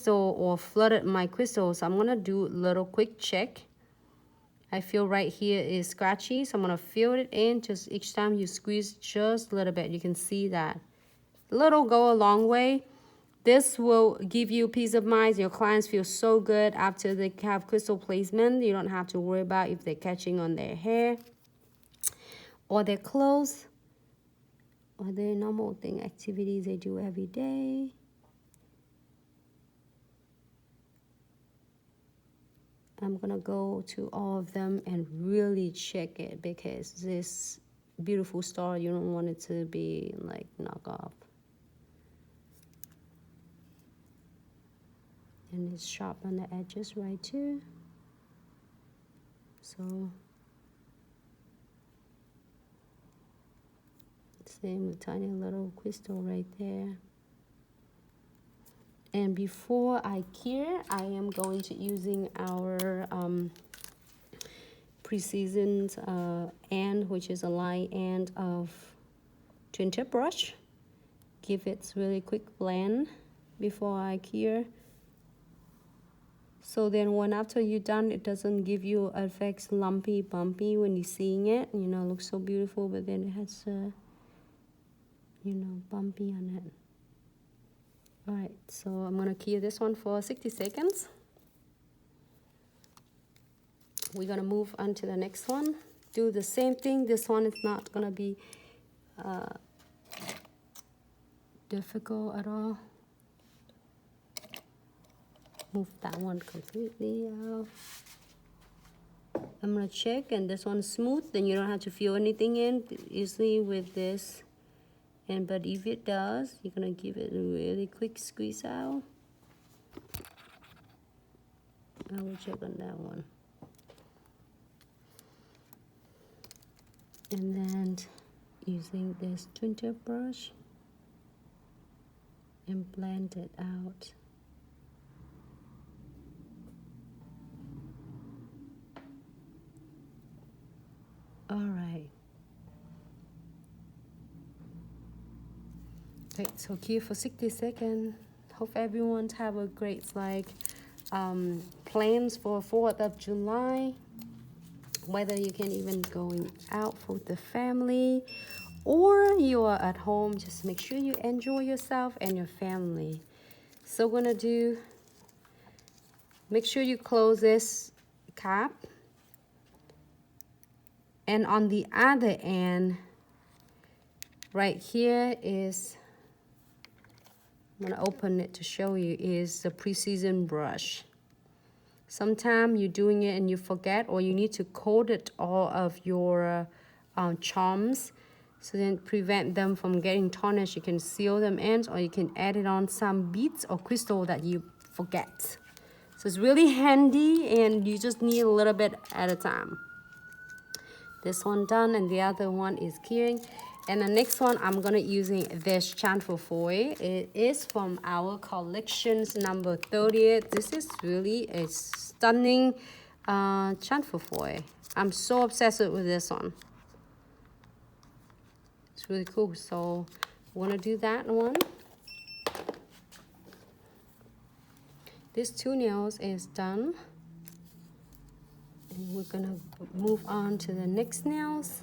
crystal or flooded my crystals. So I'm gonna do a little quick check. I feel right here is scratchy, so I'm gonna fill it in. Just each time you squeeze just a little bit, you can see that little go a long way. This will give you peace of mind. Your clients feel so good after they have crystal placement. You don't have to worry about if they're catching on their hair or their clothes or their normal thing, activities they do every day. I'm gonna go to all of them and really check it, because this beautiful star, you don't want it to be like knockoff. And it's sharp on the edges, right, too. So same with tiny little crystal right there. And before I cure, I am going to using our pre-seasoned end, which is a light end of twin tip brush. Give it really quick blend before I cure. So then when after you're done, it doesn't give you effects lumpy, bumpy when you're seeing it. You know, it looks so beautiful, but then it has, you know, bumpy on it. All right, so I'm gonna cure this one for 60 seconds. We're gonna move on to the next one. Do the same thing. This one is not gonna be difficult at all. Move that one completely out. I'm gonna check, and this one's smooth, then you don't have to feel anything in easily with this. And but if it does, you're gonna give it a really quick squeeze out. I will check on that one. And then using this twin tip brush and blend it out. All right. Okay, so cure for 60 seconds. Hope everyone have a great plans for 4th of July. Whether you can even going out with the family or you are at home, just make sure you enjoy yourself and your family. So we're gonna do, make sure you close this cap. And on the other end, right here is, I'm gonna open it to show you, is the pre-seasoned brush. Sometimes you're doing it and you forget, or you need to coat it all of your charms, so then prevent them from getting tarnished. You can seal them in, or you can add it on some beads or crystal that you forget. So it's really handy, and you just need a little bit at a time. This one done, and the other one is curing. And the next one, I'm gonna using this chamfer foil. It is from our collections number 30. This is really a stunning chamfer foil. I'm so obsessed with this one. It's really cool. So I wanna do that one. This 2 nails is done. And we're gonna move on to the next nails.